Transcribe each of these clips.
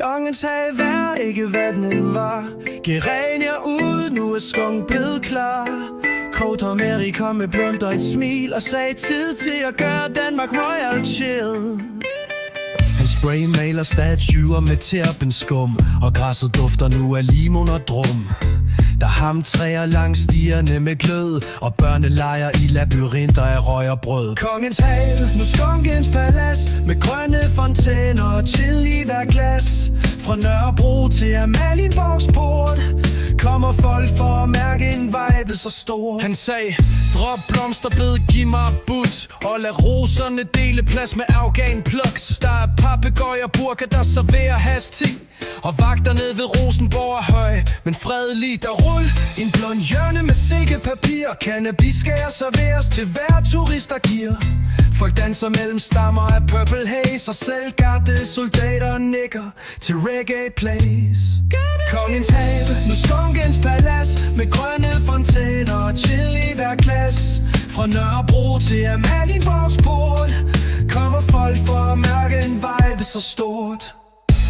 Kongens have vær, ikke hvad den end var. Gerania ud, nu er skunk blevet klar. Kåre Mary kom med blund og et smil og sagde tid til at gøre Danmark Royal chill. Han spraymaler statuer med terpenskum, og græsset dufter nu af limon og drum. Der hamtræer langs stierne med glød, og børne leger i labyrinter af røg og brød. Kongens have, nu skunkens palads, med grønne fontæner og chill i hver glas. Fra Nørrebro til Amalienborgs port kommer folk for at mærke en vibe så stor. Han sagde, drop blomsterbed, giv mig but, og lad roserne dele plads med afghan plugs. Der er papegøjer og burka, der serverer hastig, og vagter ned ved Rosenborg er høj, men fredeligt der rul. En blond hjørne med silkepapir, cannabis skal serveres til hver turist, der giver. Folk danser mellem stammer af purple haze, og selvgardede soldater nikker til reggae plays. Kongens have, nu skunkens palads, med grønne fontæner og chill i hver glas. Fra Nørrebro til Amalienborgs port kommer folk for at mærke en vibe så stort.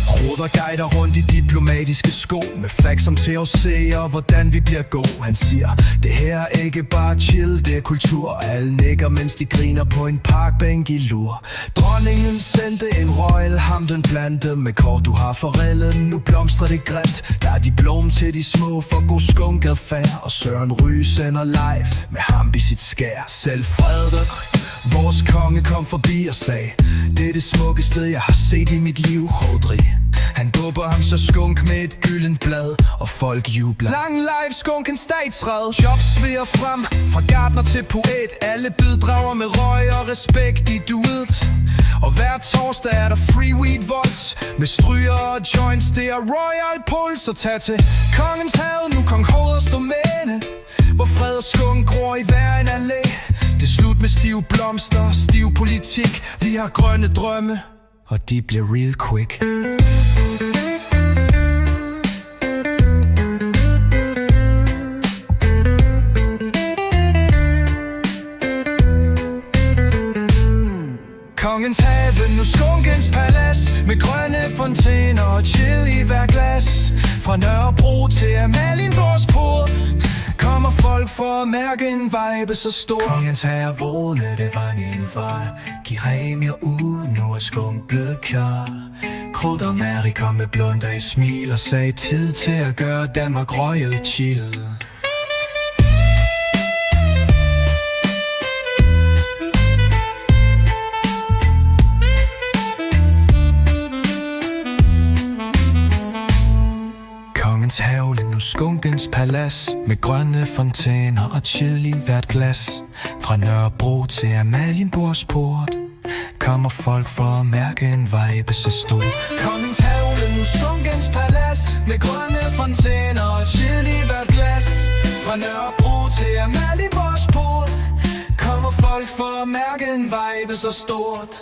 Ruder guider rundt i diplomatiske sko, med facts om THC og hvordan vi bliver gode. Han siger, det her er ikke bare chill, det er kultur. Alle nikker, mens de griner på en parkbænk i lur. Dronningen sendte en royal Hampden plante med kort, du har forældet, nu blomstrer det grimt. Der er de blom til de små for god skunkeadfærd, og Søren Ryge sender live med hamp i sit skær. Selv Frederik, vores konge, kom forbi og sagde, det er det smukkeste jeg har set i mit liv, Rodri. Han dupper ham så skunk med et gyldent blad, og folk jubler. Lang live skunken statsred, jobs sviger frem, fra gartner til poet. Alle bidrager med røg og respekt i duet. Og hver torsdag er der free weed volts, med stryger og joints, det er royal puls. Og tag til kongens have, nu kong Hoders domæne, hvor fred og skunk gror i hver en allé. Det er slut med stive blomster, stiv politik. Vi har grønne drømme, og de bliver real quick. Kongens have, nu skunkens palads, med grønne fontæner og chill i hver glas. Fra Nørrebro til Amalienborgs port kommer folk for at mærke en vibe så stor. Kongens herrevåne, det var min far. Gerania ud, nu er skunk blevet klar. Kåre Mary kom med blund og et smil og sagde tid til at gøre Danmark Royal chill. Kongens have, nu skunkens palads, med grønne fontæner og chill i hvert glas. Fra Nørrebro til Amalienborgs port kommer folk for at mærke en vibe så stor. Kongens have, nu skunkens palads, med grønne fontæner og chill i hvert glas. Fra Nørrebro til Amalienborgs port kommer folk for at mærke en vibe så stort.